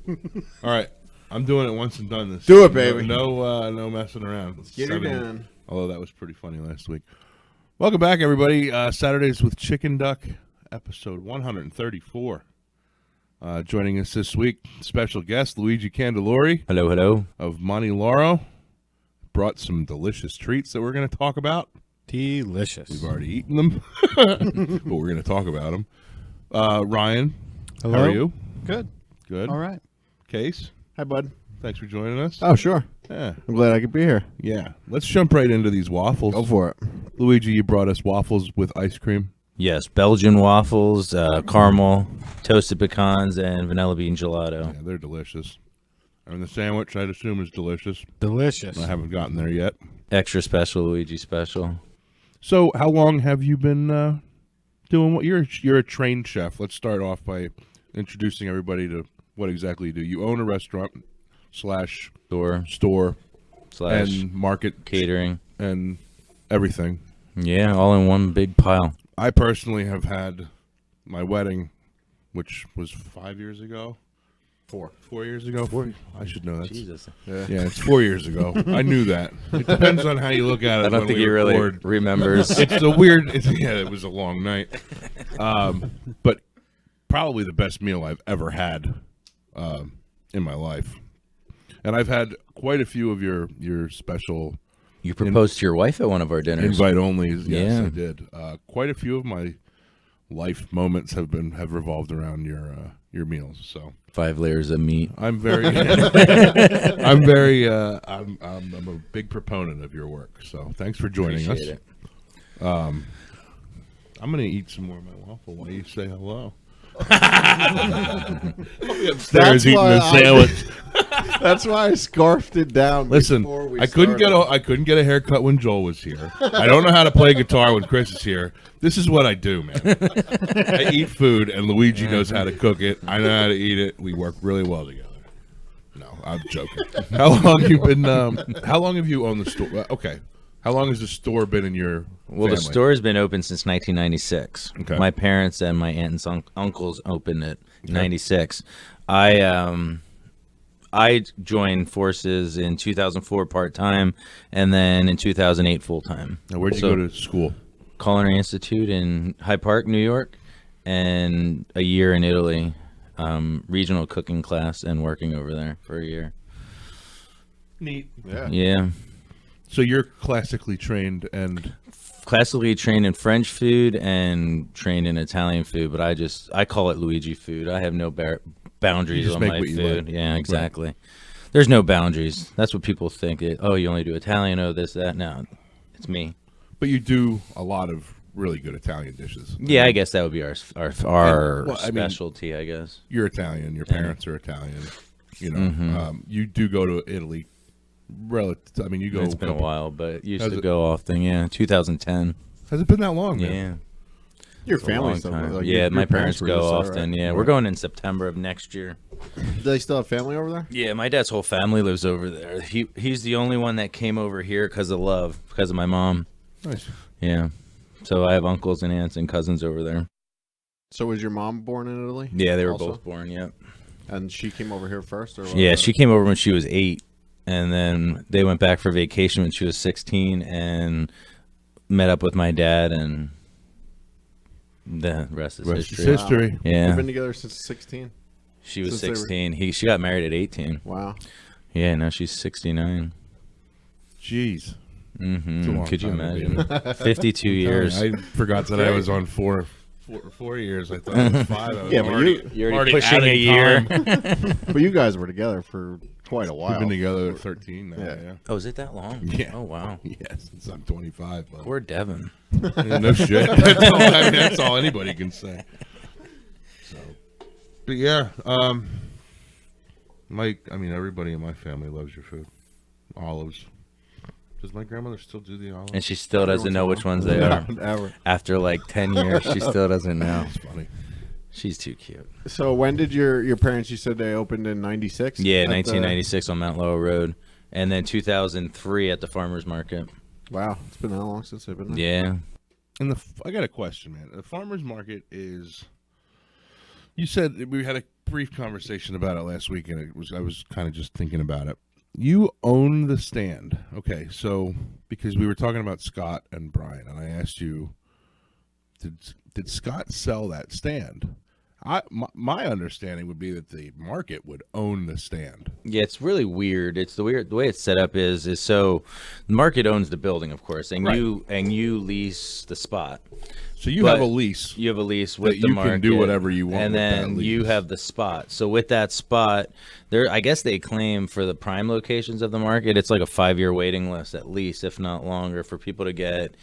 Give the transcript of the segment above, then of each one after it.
All right. I'm doing it once and done this. Do it, baby. No messing around. Get her done. Although that was pretty funny last week. Welcome back, everybody. Saturdays with Chickenduck, episode 134. Joining us this week, special guest Luigi Candelori. Hello. Of Monte Lauro. Brought some delicious treats that we're going to talk about. Delicious. We've already eaten them, but we're going to talk about them. Ryan, hello. How are you? Good. All right. Case. Hi, bud. Thanks for joining us. Oh, sure. Yeah. I'm glad I could be here. Yeah. Let's jump right into these waffles. Go for it. Luigi, you brought us waffles with ice cream. Yes, Belgian waffles, caramel, toasted pecans, and vanilla bean gelato. Yeah, they're delicious. And the sandwich, I'd assume, is delicious. Delicious. I haven't gotten there yet. Extra special, Luigi special. So, how long have you been doing what you're a trained chef? Let's start off by introducing everybody to what exactly you do. You own a restaurant / store / and market catering and everything. Yeah, all in one big pile. I personally have had my wedding, which was 5 years ago. 4 years ago. 4. I should know that. Jesus. Yeah, it's 4 years ago. I knew that. It depends on how you look at it. I don't think he really remembers. It's a weird. It was a long night, but probably the best meal I've ever had in my life. And I've had quite a few of your special. You proposed to your wife at one of our dinners. Invite only. Yes, yeah. I did. Quite a few of my life moments have revolved around your meals. So 5 layers of meat. I'm very. I'm a big proponent of your work. So thanks for joining us. Appreciate it. I'm gonna eat some more of my waffle while you say hello. Upstairs eating a sandwich. That's why I scarfed it down. Listen, I couldn't get a haircut when Joel was here. I don't know how to play guitar when Chris is here. This is what I do, man. I eat food, and Luigi knows how to cook it. I know how to eat it. We work really well together. No, I'm joking. How long have you owned the store? Okay. How long has the store been in your family? The store has been open since 1996. Okay. My parents and my aunts and uncles opened it in 96. I joined forces in 2004 part-time, and then in 2008 full-time. Now, where'd you go to school? Culinary Institute in Hyde Park, New York, and a year in Italy, regional cooking class, and working over there for a year. Neat. Yeah. So you're classically trained in French food and trained in Italian food, but I call it Luigi food. I have no boundaries on my food. Yeah, exactly. Right. There's no boundaries. That's what people think. You only do Italian, this, that. No, it's me. But you do a lot of really good Italian dishes. Yeah, I guess that would be our specialty, I guess. You're Italian. Your parents are Italian. You know, you do go to Italy. You go. It's been a while, but used to go often. Yeah, 2010. Has it been that long? Yeah. Man? Your family stuff. My parents go often. Right? Yeah, we're going in September of next year. Do they still have family over there? Yeah, my dad's whole family lives over there. He's the only one that came over here because of my mom. Nice. Yeah. So I have uncles and aunts and cousins over there. So was your mom born in Italy? Yeah, they were both born. Yep. And she came over here first, or what? Yeah, she came over when she was 8. And then they went back for vacation when she was 16 and met up with my dad, and the rest is history. Wow. Yeah. You've been together since 16? She was 16. She got married at 18. Wow. Yeah, now she's 69. Jeez. Mm-hmm. Could you imagine? 52 years. I forgot that I was on 4 years. I thought it was 5. Yeah, but you're already pushing a year. But you guys were together for quite a while. We've been together 13 now. Yeah. Oh, is it that long? Yeah. Oh, wow. Yeah, since I'm 25. But. Poor Devin. No shit. That's all anybody can say. So, but yeah, everybody in my family loves your food. Olives. Does my grandmother still do the olives? And she still doesn't know which ones they are. Ever. After like 10 years, she still doesn't know. That's funny. She's too cute. So when did your parents, you said they opened in 96? Yeah, 1996 on Monte Lauro Road. And then 2003 at the Farmers Market. Wow. It's been that long since they've been there? Yeah. And I got a question, man. The Farmers Market is... You said we had a brief conversation about it last week, and I was kind of just thinking about it. You own the stand, okay? So because we were talking about Scott and Brian, and I asked you, did Scott sell that stand? My understanding would be that the market would own the stand. Yeah, it's really weird. It's the way it's set up is so the market owns the building, of course, and Right. you lease the spot. So you have a lease. You have a lease with that the market. You can do whatever you want. And with that then lease. you have the spot. So with that spot, I guess they claim for the prime locations of the market, it's like a 5-year waiting list at least, if not longer, for people to get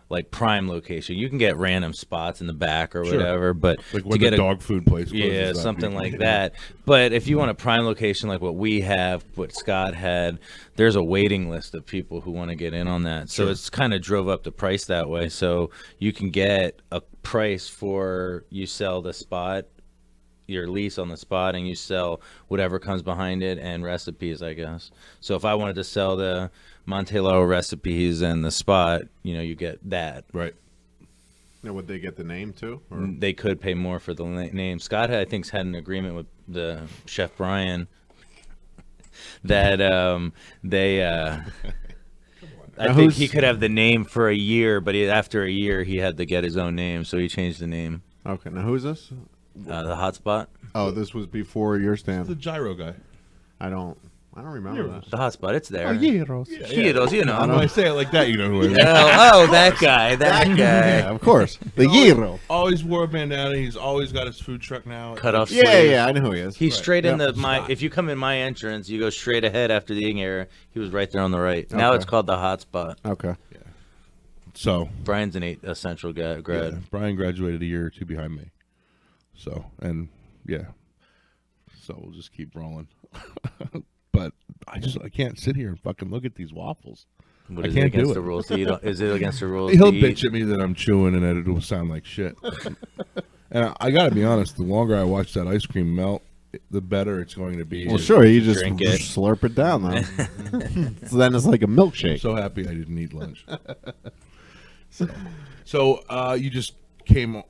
like prime location. You can get random spots in the back or whatever, but like to when get the dog food place closes yeah, up, something like that. But if you want a prime location like what we have, what Scott had, there's a waiting list of people who want to get in on that. So it's kind of drove up the price that way. So you can get a price for you sell the spot, your lease on the spot, and you sell whatever comes behind it and recipes, I guess. So if I wanted to sell the Monte Lauro recipes and the spot, you get that. Right. Now, would they get the name too? Or? They could pay more for the name. Scott, I think, had an agreement with the chef Brian that I think he could have the name for a year, but after a year he had to get his own name, so he changed the name. Okay, now who's this? The Hotspot. Oh, this was before your The stand. gyro guy. I don't remember that. The Hotspot, it's there. Gyros. Gyros, When I say it like that, you know who it is. that guy. Yeah, of course. The gyro. Always wore a bandana. He's always got his food truck now. Cut off Yeah, sleeves. yeah, I know who he is. He's straight in Yep. if you come in my entrance, you go straight ahead after the eating area. He was right there on the right. Now Okay. it's called the Hotspot. Okay. So Brian's an Central grad. yeah, Brian graduated a year or two behind me. So so we'll just keep rolling. But I can't sit here and fucking look at these waffles. What I is can't it against do the it. rules to eat? Is it against the rules? He'll to eat? bitch at me that I'm chewing and that it will sound like shit. And I got to be honest, the longer I watch that ice cream melt, the better it's going to be. Well, sure, you just drink it. slurp it down, though. So then it's like a milkshake. I'm so happy I didn't eat lunch. So you just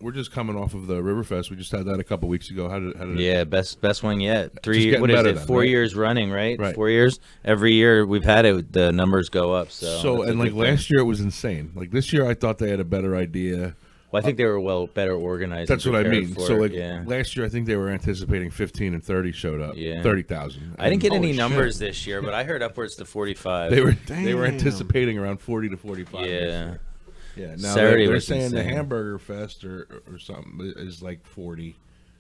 we're just coming off of the Riverfest. We just had that a couple weeks ago. How did it? Yeah, best one yet. Just 3. getting What is better it? then, 4 right? years running, right? Right. 4 years. Every year we've had it, the numbers go up. So that's a and like good thing. last year it was insane. Like this year I thought they had a better idea. Well, I think they were better organized. That's and what I prepared mean. for So it, like yeah. last year I think they were anticipating 15 and 30 showed up. Yeah. 30,000. I didn't get And any holy shit, numbers this year, but I heard upwards to 45. They were Damn. anticipating around 40 to 45. this Yeah. year. Yeah. Now Saturday they're was saying the insane. Hamburger Fest or something is like 40,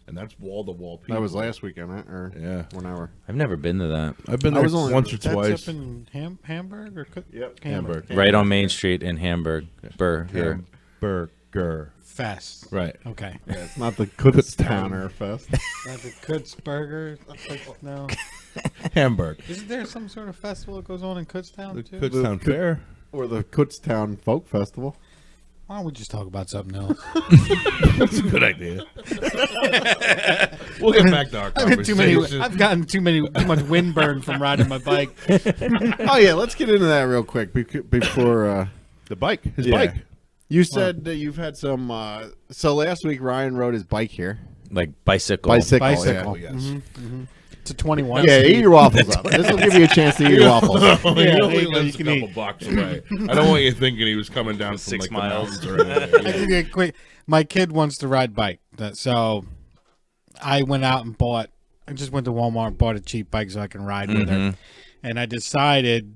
and that's wall to wall people. That was last weekend, right? Or Yeah. whenever. I've never been to that. I've been I there was only- once or That's twice. up in Hamburg or Yep. Hamburg. Right on Main Street in Hamburg. Here. Hamburger. Fest. Right. Okay. Yeah, it's not the Kutztowner Fest. Not the Kutzburger. No. Hamburg. Isn't there some sort of festival that goes on in Kutztown The too? Kutztown Fair. Or the Kutztown Folk Festival. Why don't we just talk about something else? That's a good idea. We'll get back to our conversation. I've gotten too much windburn from riding my bike. Oh, yeah, let's get into that real quick before... The bike. His Yeah. bike. You said that you've had some... so last week, Ryan rode his bike here. Like bicycle. Bicycle. Bicycle. Yes. It's a 21. Yeah, eat your waffles up. This will give you a chance to eat your waffles. He Yeah, only there you go, lives you a can couple blocks away. I don't want you thinking he was coming down from 6 like miles. the mountains or anything. I give you a quick. My kid wants to ride bike, so I went out and bought. I just went to Walmart and bought a cheap bike so I can ride with her. And I decided,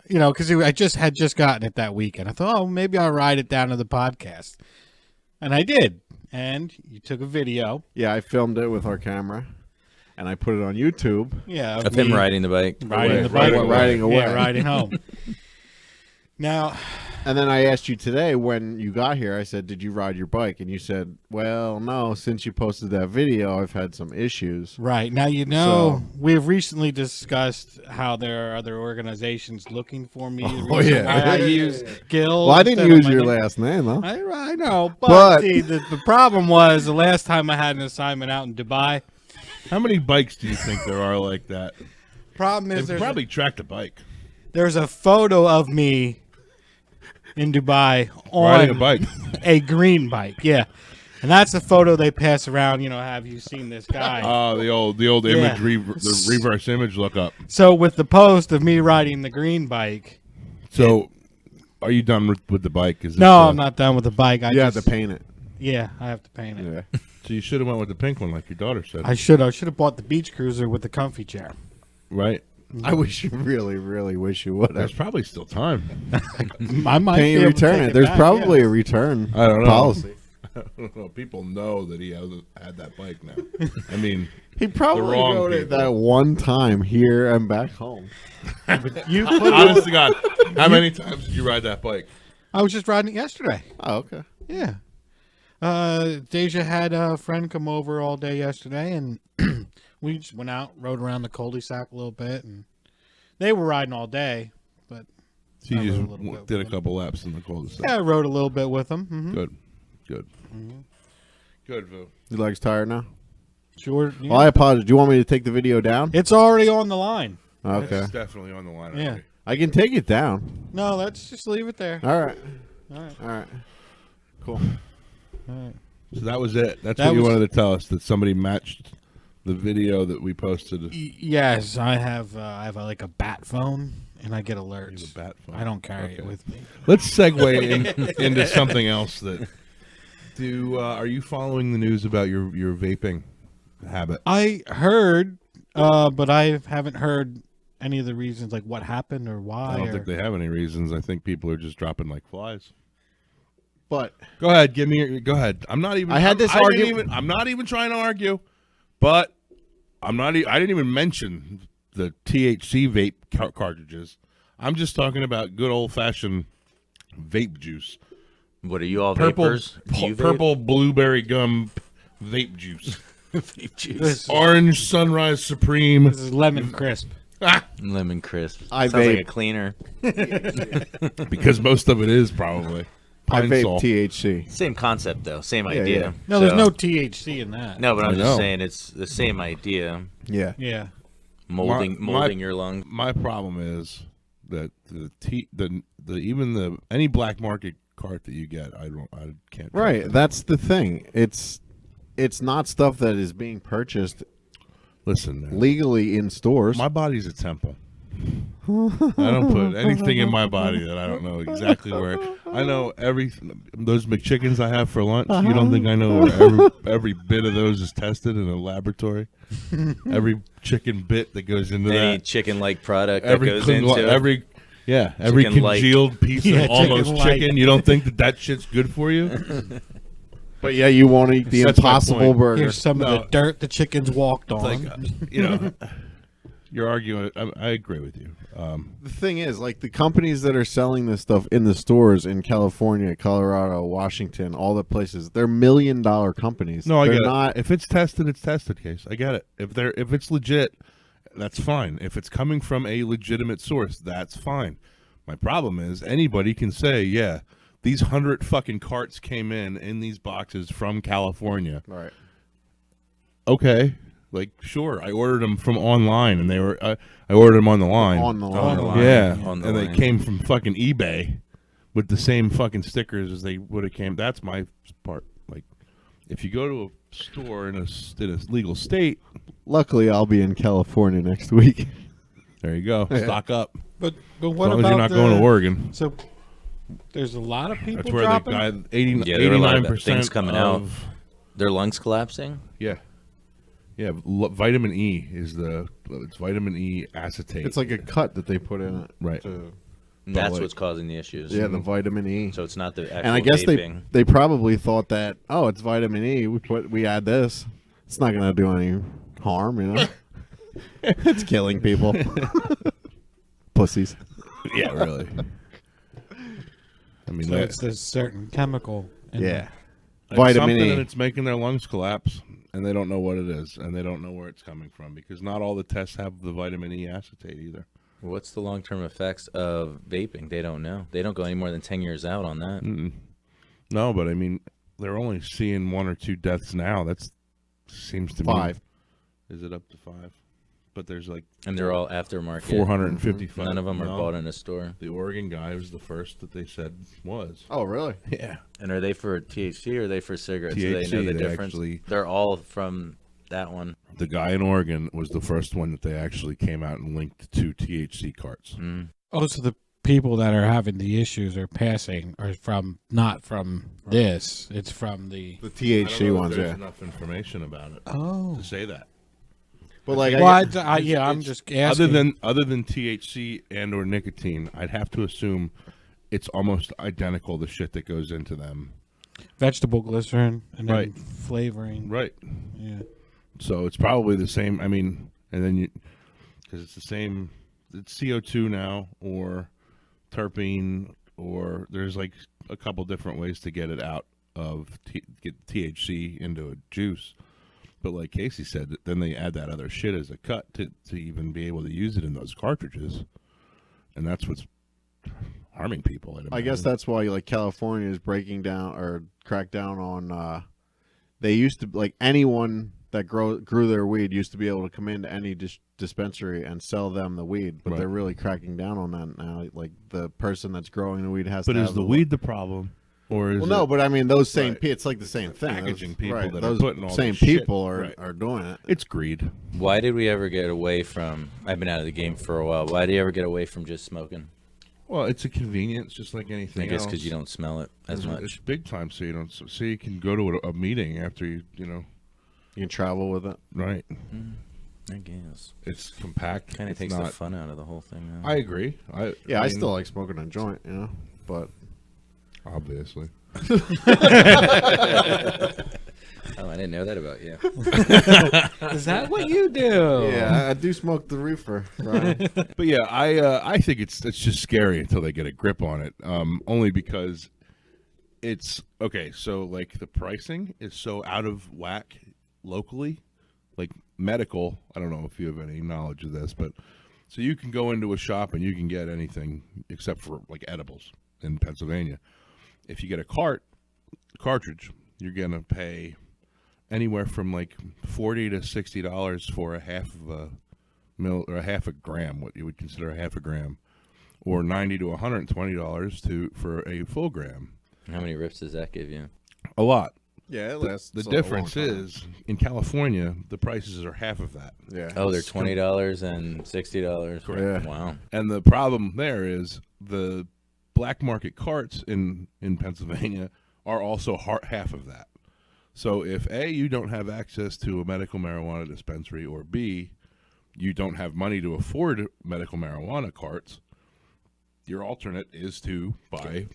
because I had just gotten it that weekend. I thought, oh, maybe I'll ride it down to the podcast, and I did. And you took a video, Yeah, I filmed it with our camera, and I put it on YouTube. yeah, Of him me riding the bike. riding the bike, Riding away. yeah, riding home. Now, And then I asked you today when you got here, I said, did you ride your bike? And you said, well, no, since you posted that video, I've had some issues. right now, we've recently discussed how there are other organizations looking for me. The reason yeah. why I use Gil. Well, I didn't instead of use my your name. last name, though. I know, But- but see, the problem was the last time I had an assignment out in Dubai. How many bikes do you think there are like that? Problem is They probably tracked a bike. there's a photo of me in Dubai Riding a on bike. a green bike. Yeah. And that's the photo they pass around. Have you seen this guy? The old image, the reverse image lookup. So with the post of me riding the green bike. So, are you done with the bike? No, I'm not done with the bike. You have to paint it. Yeah, I have to paint it. Yeah. So you should have went with the pink one, like your daughter said. I should have bought the beach cruiser with the comfy chair. Right. I wish you really wish you would There's have. probably still time. I might Can be you able to return take it? There's back, probably yeah. a return I don't know. policy. I don't know. People know that he hasn't had that bike now. I mean, He probably The wrong rode it people. that one time here and back home. You put it honest to God, how many times did you ride that bike? I was just riding it yesterday. Oh, okay. Yeah. Deja had a friend come over all day yesterday, and we just went out, rode around the cul-de-sac a little bit, and they were riding all day, but So you I just rode a little bit did a with couple laps in the cul-de-sac. yeah, I rode a little bit with them. Mm-hmm. Good. Good, Vu. Your leg's tired now? Sure. Yeah. Well, I apologize. Do you want me to take the video down? It's already on the line. Okay. It's definitely on the line. Yeah. already. I can take it down. No, let's just leave it there. All right. All right. All right. Cool. All right. So that was it. That's That what you was- wanted to tell us, that somebody matched the video that we posted. Yes, I have like a bat phone, and I get alerts. You have a bat phone. I don't carry it Okay. with me. Let's segue into something else. Are you following the news about your vaping habit? I heard, but I haven't heard any of the reasons, like what happened or why. I don't or- think they have any reasons. I think people are just dropping like flies. But Go ahead, go ahead. I'm not even. I had this argument- I'm not even trying to argue, but I'm not. I didn't even mention the THC vape cartridges. I'm just talking about good old fashioned vape juice. What are you all Purple, vapors? Do you vape? purple blueberry gum vape juice. vape juice. This, Orange Sunrise Supreme. this is lemon crisp. Lemon crisp. I Sounds like vape. a cleaner. Because most of it is probably I pine vape sol. THC. Same concept though. Same Yeah, idea. yeah. No, there's So- no THC in that. No, but I'm I just know. saying it's the same idea. Yeah. Yeah. Molding your lungs. My problem is that any black market cart that you get, I can't. trust Right. it. That's the thing. It's not stuff that is being purchased Listen, man, legally in stores. my body's a temple. I don't put anything in my body that I don't know exactly where. I know those McChickens I have for lunch. You don't think I know where every bit of those is tested in a laboratory? Every chicken bit that goes into Any that. chicken-like product that Every goes con- into it. every Chicken-like. congealed piece Yeah, of almost chicken-like. chicken. You don't think that shit's good for you? But yeah, you won't eat the That's my Impossible point. Burger. Here's some of No. the dirt the chickens walked on. Like, you're arguing. I agree with you. The thing is, like the companies that are selling this stuff in the stores in California, Colorado, Washington, all the places, they're $1 million companies. No, I they're get not. it. If it's tested, it's tested. Case I get it. If it's legit, that's fine. If it's coming from a legitimate source, that's fine. My problem is anybody can say, yeah, these 100 fucking carts came in these boxes from California. Right. Okay, like sure, I ordered them from online, and they were I ordered them on the line. On the On the line. line. Yeah, On the and they line. came from fucking eBay with the same fucking stickers as they would have came. That's my part. Like, if you go to a store in a legal state, Luckily, I'll be in California next week. there you go. Stock up. but As what long about as you're not going to Oregon. So there's a lot of people That's where dropping. the guy 80, Yeah, there were a lot of 89% things coming out. of, Their lungs collapsing. Yeah. Yeah, vitamin E is it's vitamin E acetate. It's like a cut that they put in it. Right. to- And that's like- what's causing the issues. yeah, the vitamin E. So it's not the actual And I guess vaping. they probably thought that, oh, it's vitamin E. We add this. It's not going to do any harm, you know. It's killing people. Pussies. yeah, really. I mean, So it's this certain chemical. in Yeah. it's Vitamin something E. and it's making their lungs collapse, and they don't know what it is, and they don't know where it's coming from, because not all the tests have the vitamin E acetate either. What's the long-term effects of vaping? They don't know. They don't go any more than 10 years out on that. Mm-mm. No, but I mean, they're only seeing 1 or 2 deaths now. That seems to 5. me. Is it up to 5? but there's like And they're all aftermarket. 455. None of them are bought in a store. The Oregon guy was the first that they said was. Oh, really? Yeah. And are they for THC or are they for cigarettes? Do they THC, know the they difference? actually- They're all from that one. The guy in Oregon was the first one that they actually came out and linked to THC carts. Oh, so the people that are having the issues are passing are from not from this. It's from the. The I don't know THC if ones, there's yeah. enough information about it Oh. to say that. But like, Well, I, I'm just asking. Other than THC and or nicotine, I'd have to assume it's almost identical, the shit that goes into them. Vegetable glycerin and then Right. flavoring. Right. Yeah. So it's probably the same. I mean, and then because it's the same, it's CO2 now or terpene, or there's like a couple different ways to get it out of get THC into a juice. But like Casey said, then they add that other shit as a cut to even be able to use it in those cartridges, and that's what's harming people. I guess that's why like California is breaking down or crack down on. They used to like anyone that grew their weed used to be able to come into any dispensary and sell them the weed, but Right. they're really cracking down on that now. Like the person that's growing the weed has But to is have the weed the problem, or is Well, no, it but I mean those same Right. it's like the same thing. packaging Those- people right, that are those putting all same this shit- people Right. are doing it. It's greed. Why did we ever get away from? I've been out of the game for a while. Why did you ever get away from just smoking? Well, it's a convenience, just like anything I guess else. because you don't smell it as It's much. big time, so you don't. So you can go to a meeting after you know. You can travel with it. Right. I guess. It's compact. Kind of It's takes the not- fun out of the whole thing. Though. I agree. I Yeah, I mean, still like smoking a joint, you know, but obviously. Oh, I didn't know that about you. Is that what you do? yeah, I do smoke the reefer. Right? But yeah, I think it's just scary until they get a grip on it. Only because it's okay. So like the pricing is so out of whack locally, like medical. I don't know if you have any knowledge of this, but so you can go into a shop and you can get anything except for like edibles in Pennsylvania. If you get a cartridge, you're gonna pay anywhere from like $40 to $60 for a half of a mil or a half a gram, what you would consider a half a gram, or $90 to $120 for a full gram. How many rips does that give you? A lot. Yeah, it lasts. The a difference long time. is in California, the prices are half of that. yeah. Oh, they're $20 and $60. Correct. Yeah. Wow. And the problem there is the black market carts in Pennsylvania are also half of that. So if A, you don't have access to a medical marijuana dispensary, or B, you don't have money to afford medical marijuana carts, your alternate is to buy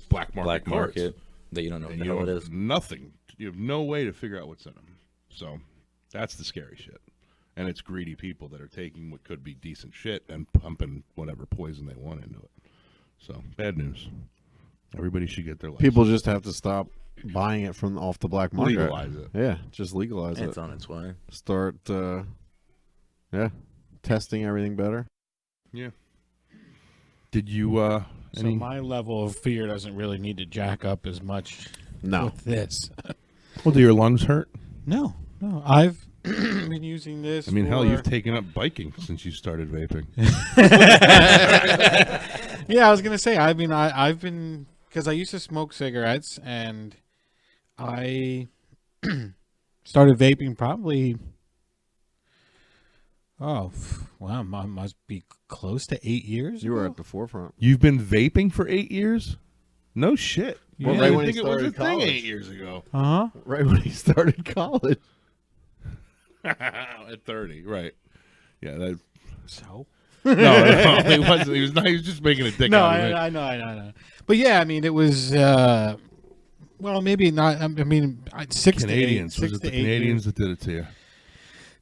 black market Black carts. market that you don't know what And the you hell it don't is. have nothing. You have no way to figure out what's in them. So that's the scary shit. And it's greedy people that are taking what could be decent shit and pumping whatever poison they want into it. So bad news. Everybody should get their license. People just have to stop buying it from off the black market. legalize it. Yeah, just legalize It's it. on its way. Start, testing everything better. Yeah. Did you So any my level of fear doesn't really need to jack up as much No, with this. well, do your lungs hurt? No. I've been using this. I mean, hell, for- you've taken up biking since you started vaping. Yeah, I was gonna say. I mean, I've been because I used to smoke cigarettes, and I started vaping probably. Oh, wow! Must be close to 8 years. you were ago? at the forefront. You've been vaping for 8 years? No shit. Well, I right didn't when he think it was a started thing college. 8 years ago. Uh-huh. Right when he started college. At 30, right? Yeah, that. So. No, he wasn't. He was not. He was just making a dick No, out of it. I know. But yeah, I mean, it was. Well, maybe not. I mean, 6 Canadians. to 8. Was 6 it the to 8 years. Canadians that did it to you?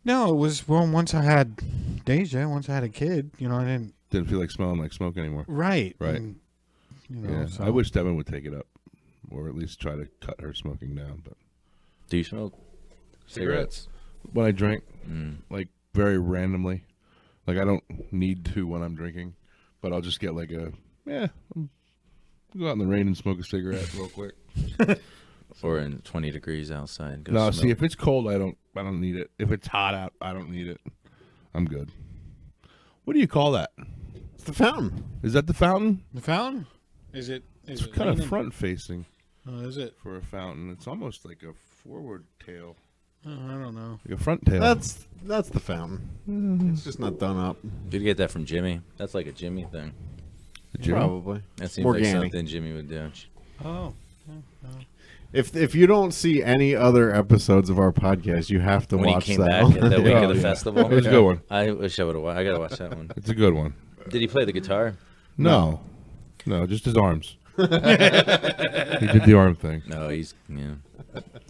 No, it was once I had Deja, once I had a kid, I didn't. Didn't feel like smelling like smoke anymore. Right. Right. And, Yeah, so- I wish Devin would take it up, or at least try to cut her smoking down. But Do you smoke cigarettes? when I drink, Mm. like very randomly, like I don't need to when I'm drinking, but I'll just get like go out in the rain and smoke a cigarette real quick. Or in 20 degrees outside? Go No, smoke. see, if it's cold, I don't need it. If it's hot out, I don't need it. I'm good. What do you call that? It's the fountain. Is that the fountain? The fountain? Is it? It's kind of front facing. Oh, is it? For a fountain, it's almost like a forward tail. Oh, I don't know. Like a front tail. That's the fountain. It's just not done up. Did you get that from Jimmy? That's like a Jimmy thing. Probably. That seems Morgani. like something Jimmy would do. Oh. If you don't see any other episodes of our podcast, you have to When watch he came that. back at the week Oh, of the yeah. festival. It was a good one. I wish I would have. I gotta watch that one. It's a good one. Did he play the guitar? No, just his arms. He did the arm thing. No, he's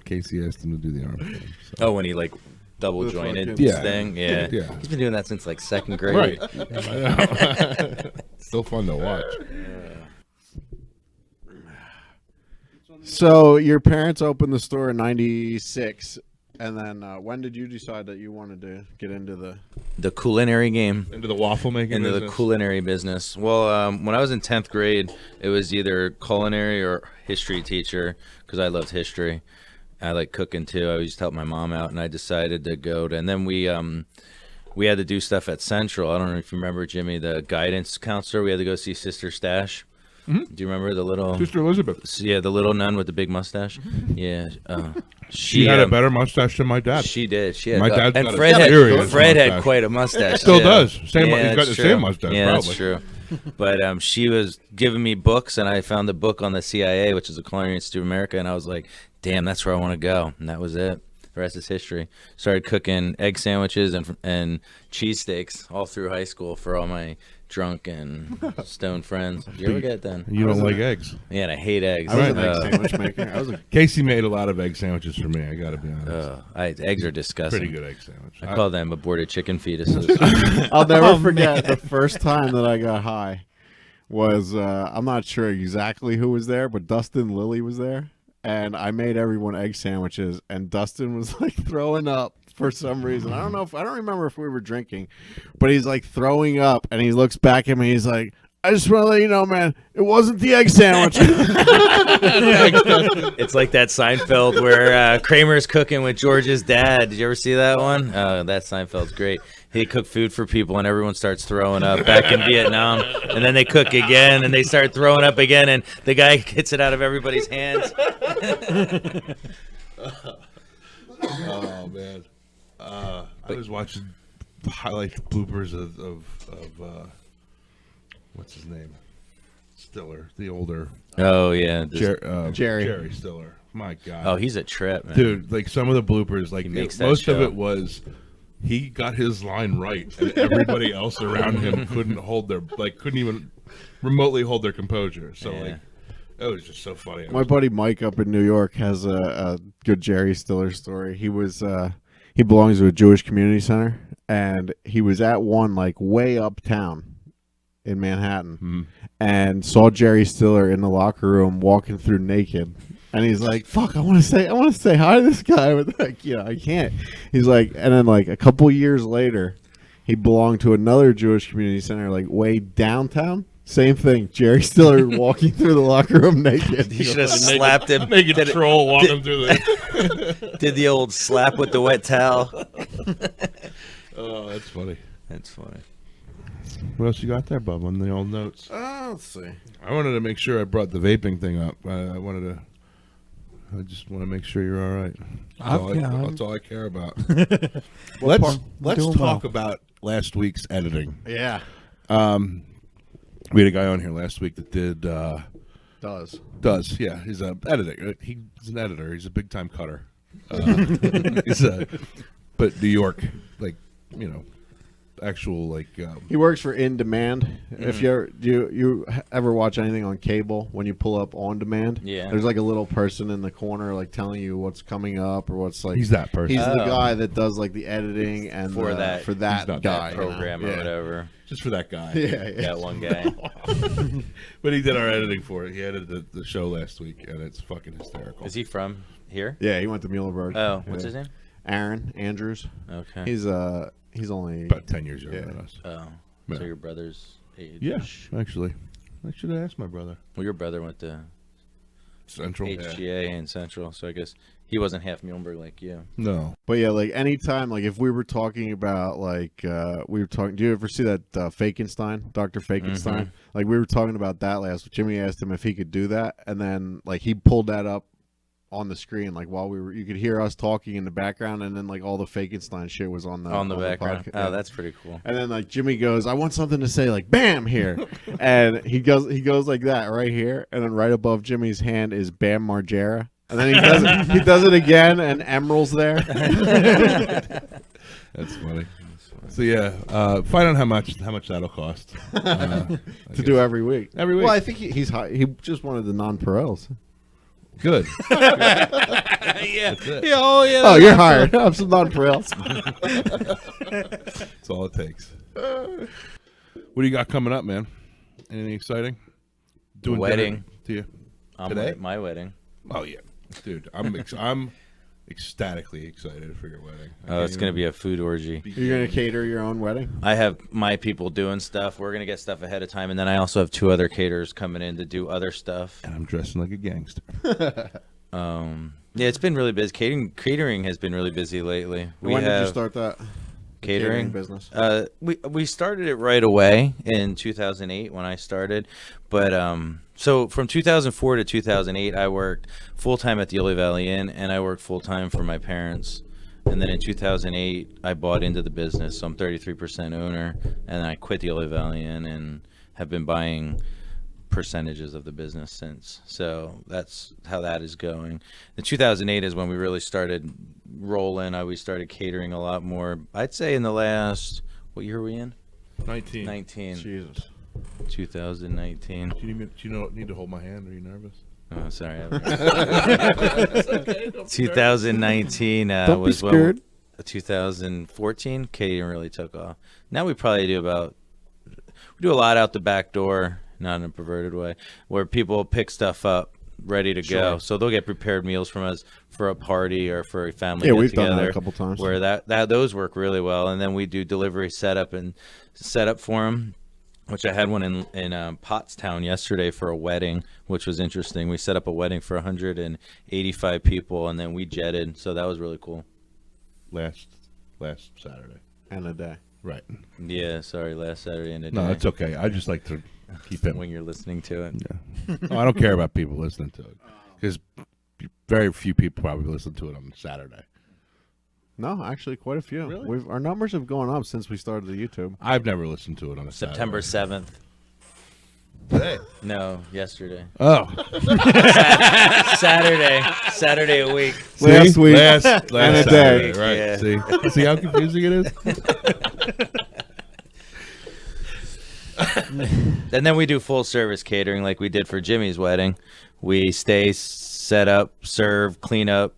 Casey asked him to do the arm thing. So. Oh, when he like double jointed fucking- this Yeah. thing. Yeah. Yeah. He's been doing that since like second grade. Right. Still fun to watch. So your parents opened the store in '96, and then when did you decide that you wanted to get into The culinary game. Into the waffle making Into the business? culinary business. Well, when I was in 10th grade, it was either culinary or history teacher because I loved history. I like cooking too. I used to help my mom out, and I decided to go to. And then we had to do stuff at Central. I don't know if you remember, Jimmy, the guidance counselor. We had to go see Sister Stash. Mm-hmm. Do you remember the little? Sister Elizabeth. Yeah, the little nun with the big mustache. Yeah, She had a better mustache than my dad. She did. She had. My dad's and got a Fred serious Fred had mustache. quite a mustache. Still too. does. Same. Yeah, He's got that's the true. same mustache. Yeah, probably. that's true. But she was giving me books, and I found the book on the CIA, which is the Culinary Institute of America, and I was like, "Damn, that's where I want to go." And that was it. The rest is history. Started cooking egg sandwiches and cheesesteaks all through high school for all my drunk and stoned friends. Did you ever get done? You don't like eggs. Yeah, and I hate eggs. I was an Right. egg sandwich maker. I was a Casey made a lot of egg sandwiches for me. I got to be honest. Eggs are disgusting. Pretty good egg sandwich. I call them aborted chicken fetuses. I'll never forget the first time that I got high was I'm not sure exactly who was there, but Dustin Lilly was there, and I made everyone egg sandwiches, and Dustin was like throwing up for some reason. I don't remember if we were drinking, but he's like throwing up, and he looks back at me. He's like, "I just want to let you know, man, it wasn't the egg sandwich." It's like that Seinfeld where Kramer's cooking with George's dad. Did you ever see that one? That Seinfeld's great. He cooked food for people and everyone starts throwing up back in Vietnam. And then they cook again and they start throwing up again and the guy gets it out of everybody's hands. Oh man, I was watching highlight bloopers of what's his name, Stiller, the older Oh, yeah. Jerry Stiller. My God. Oh, he's a trip, man. Dude, like some of the bloopers, like makes that most of show. it was he got his line right, and everybody else around him couldn't even remotely hold their composure. So Yeah. like, it was just so funny. My buddy Mike up in New York has a good Jerry Stiller story. He was he belongs to a Jewish community center, and he was at one like way uptown in Manhattan, and saw Jerry Stiller in the locker room walking through naked. And he's like, "Fuck! I want to say hi to this guy," but like, I can't. He's like, and then like a couple years later, he belonged to another Jewish community center, like way downtown. Same thing. Jerry Stiller walking through the locker room naked. You should have slapped him. naked troll walking through the. Did the old slap with the wet towel. Oh, that's funny. That's funny. What else you got there, Bub? On the old notes. Let's see. I wanted to make sure I brought the vaping thing up. I just want to make sure you're all right. That's all I care about. let's doing talk well. about last week's editing. Yeah, We had a guy on here last week that does. yeah. He's a editor. He's an editor. He's a big time cutter. But New York, like actual like. He works for In Demand. If you ever watch anything on cable, when you pull up On Demand, Yeah. there's like a little person in the corner like telling you what's coming up or what's like. He's that person. He's the Oh. guy that does like the editing and For that- for he's that not guy that Program or Yeah. whatever. Just for that guy. Yeah, yeah. That one guy. But he did our editing for it. He edited the show last week, and it's fucking hysterical. Is he from here? Yeah, he went to Muhlenberg. Oh, what's Yeah. his name? Aaron Andrews. Okay. He's only About 10 years younger Yeah. than us. Oh, Yeah. so your brother's age? Yeah, actually. I should have asked my brother. Well, your brother went to Central. HGA and Central, so I guess He wasn't half Muhlenberg like you. No. But yeah, like anytime, like if we were talking about like we were talking. Do you ever see that Fakenstein, Dr. Fakenstein? Like we were talking about that last. Jimmy asked him if he could do that, and then like he pulled that up on the screen, like while we were. You could hear us talking in the background, and then like all the Fakenstein shit was on the background. podcast. Oh, that's pretty cool. And then like Jimmy goes, "I want something to say," like "Bam" here, and he goes like that right here, and then right above Jimmy's hand is Bam Margera. And then he does it again, and Emerald's there. That's funny. So yeah, find out how much that'll cost to do every week. Every week. Well, I think he's high. He just wanted the non-Perels. Good. Yeah. Oh yeah. Oh, you're hired. Have some non-Perels. That's all it takes. What do you got coming up, man? Anything exciting? Doing Wedding. To you today? My wedding. Oh yeah, dude. I'm ecstatically excited for your wedding. Oh, it's gonna be a food orgy. You're gonna cater your own wedding? I have my people doing stuff. We're gonna get stuff ahead of time, and then I also have 2 other caterers coming in to do other stuff. And I'm dressing like a gangster. Yeah, it's been really busy. Catering has been really busy lately. When did you start that? Catering business? We started it right away in 2008 when I started, but so from 2004 to 2008 I worked full time at the Ole Valley Inn, and I worked full time for my parents. And then in 2008 I bought into the business, so I'm 33% owner, and I quit the Ole Valley Inn and have been buying percentages of the business since. So that's how that is going. In 2008 is when we really started rolling. We started catering a lot more. I'd say in the last, what year are we in? 19. Jesus. 2019. Do you need to hold my hand? Are you nervous? Oh, sorry. It's okay, don't be 2019 Don't be was scared. when 2014 catering really took off. Now we probably do a lot out the back door, not in a perverted way, where people pick stuff up ready to go. So they'll get prepared meals from us for a party or for a family Yeah, get we've together, done that a couple times. where that those work really well. And then we do delivery setup for them, which I had one in Pottstown yesterday for a wedding, which was interesting. We set up a wedding for 185 people, and then we jetted, so that was really cool. last Saturday. And a day. Right. Yeah, sorry, last Saturday and a day. No, it's okay. I just like to keep it. when you're listening to it. Yeah. Oh, I don't care about people listening to it because very few people probably listen to it on Saturday. No, actually, quite a few. Really? Our numbers have gone up since we started the YouTube. I've never listened to it on a September Saturday. 7th. Today. No, yesterday. Oh, Saturday a week. Last week last and a Saturday, day. right? Yeah. See how confusing it is. And then we do full service catering like we did for Jimmy's wedding. We stay, set up, serve, clean up,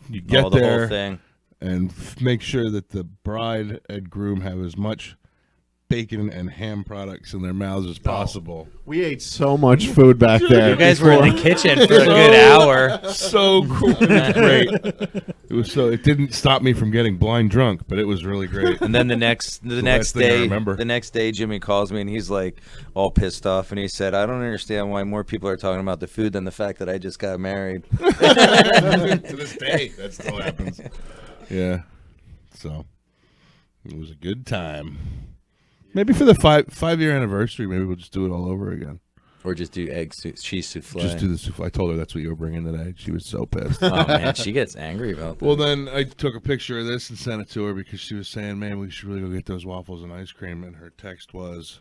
You get all the there whole thing. and make sure that the bride and groom have as much bacon and ham products in their mouths as possible. We ate so much food back there. You guys were in the kitchen for a good hour. So cool. It was great. It didn't stop me from getting blind drunk, but it was really great. And then the next last thing I remember. the next day, Jimmy calls me and he's like all pissed off, and he said, "I don't understand why more people are talking about the food than the fact that I just got married." To this day, that still happens. Yeah. So it was a good time. Maybe for the five-year anniversary, maybe we'll just do it all over again. Or just do cheese souffle. Just do the souffle. I told her that's what you were bringing today. She was so pissed. Oh man, she gets angry about that. Well, then I took a picture of this and sent it to her because she was saying, "Man, we should really go get those waffles and ice cream." And her text was,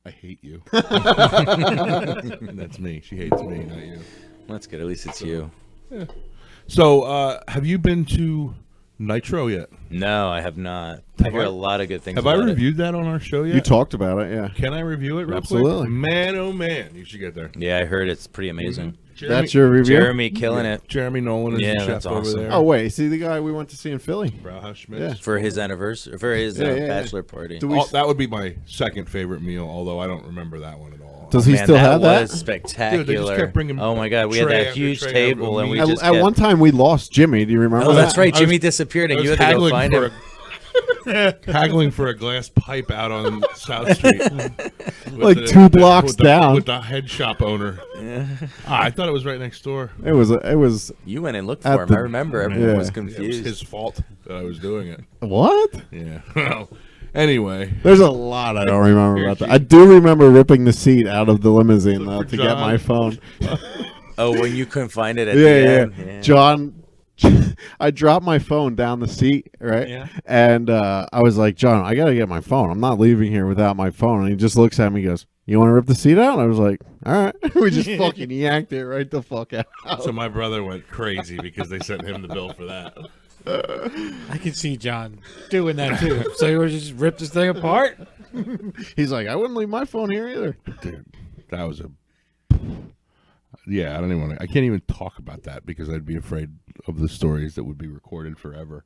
"I hate you." That's me. She hates me, not you. That's good. At least it's you. Yeah. So, have you been to Nitro yet? No, I have not. I hear a lot of good things. Have I about it. reviewed that on our show yet? You talked about it, yeah. Can I review it real Absolutely. quick? Man, oh man, you should get there. Yeah, I heard it's pretty amazing. That's your review? Jeremy killing it Jeremy Nolan is Yeah, the chef that's over awesome. there. Oh, wait. See the guy we went to see in Philly? Brauhaus Schmitz. Yeah. for his anniversary, for his Yeah. bachelor party. Do we, That would be my second favorite meal, although I don't remember that one at all. does he Man, still have that? was spectacular. Dude, they just kept bringing oh my god, we had tray that after huge tray table, of and we meat. just At kept, one time, we lost Jimmy. Do you remember Oh, that? that's right. I Jimmy was- disappeared, I and was you had to go find him. haggling for a glass pipe out on South Street. like 2 blocks down. With the head shop owner. Yeah. I thought it was right next door. It was. You went and looked for him. I remember everyone was It confused. was his fault that I was doing it. What? Yeah. Well, anyway. There's a lot I don't remember about that. I do remember ripping the seat out of the limousine though to get my phone. Oh, when you couldn't find it at the end. Yeah. John, I dropped my phone down the seat, right? Yeah. And I was like, John, I gotta get my phone. I'm not leaving here without my phone. And he just looks at me, and goes, "You want to rip the seat out?" And I was like, "All right." We just fucking yanked it right the fuck out. So my brother went crazy because they sent him the bill for that. I can see John doing that too. So you would just rip this thing apart? He's like, "I wouldn't leave my phone here either." Dude, that was a. Yeah, I don't even want to. I can't even talk about that because I'd be afraid of the stories that would be recorded forever.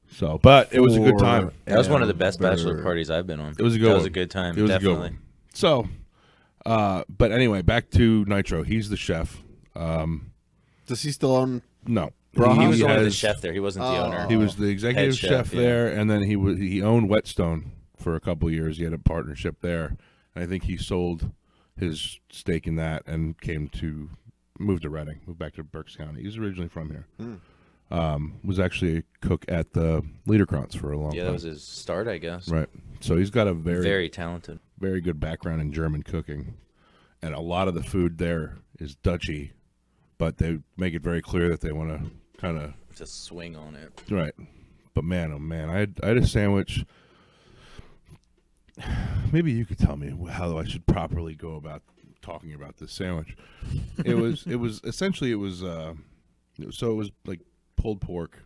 So, but it was a good time. That was one of the best bachelor parties I've been on. It was a good. That was a good time. It was definitely. a good one. So, but anyway, back to Nitro. He's the chef. Does he still own? No, He was only the chef there. He wasn't the owner. He was the executive Head chef chef, yeah. there, and then he owned Whetstone for a couple of years. He had a partnership there, and I think he sold his stake in that and moved to Reading, moved back to Berks County. He was originally from here. Was actually a cook at the Liederkranz for a long time. Yeah, that was his start, I guess. Right. So he's got a Very talented. very good background in German cooking, and a lot of the food there is Dutchy, but they make it very clear that they want to kind of Just swing on it. right. But man, oh man, I had a sandwich. Maybe you could tell me how I should properly go about talking about this sandwich. It was essentially so it was like pulled pork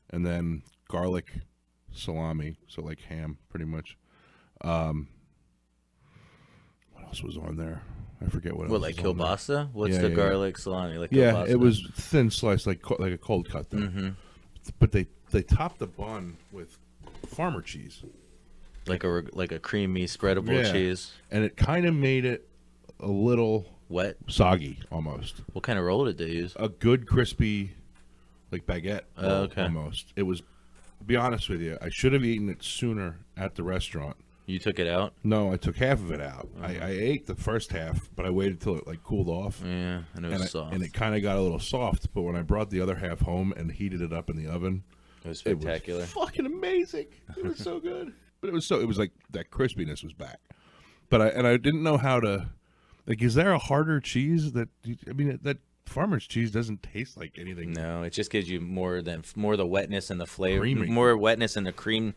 and then garlic salami, so like ham pretty much. What else was on there? I forget what else. What, like was on there. kielbasa? What's Yeah, the yeah, garlic salami? Like Yeah, kielbasa? it was thin slice, like a cold cut there. Mm-hmm. But they topped the bun with farmer cheese, like a creamy spreadable Yeah. cheese. and it kind of made it a little Wet. soggy almost. What kind of roll did they use? A good crispy, like baguette. Oh, roll, okay. Almost. It was. To be honest with you, I should have eaten it sooner at the restaurant. You took it out? No, I took half of it out. I ate the first half, but I waited till it like cooled off. Yeah, and it was soft. And it kind of got a little soft. But when I brought the other half home and heated it up in the oven, It was spectacular. it was fucking amazing. It was so good. But it was like that crispiness was back. But I didn't know how to. Like, is there a harder cheese that? I mean, that farmer's cheese doesn't taste like anything. No, it just gives you more the wetness and the flavor, Creamy. more wetness and the cream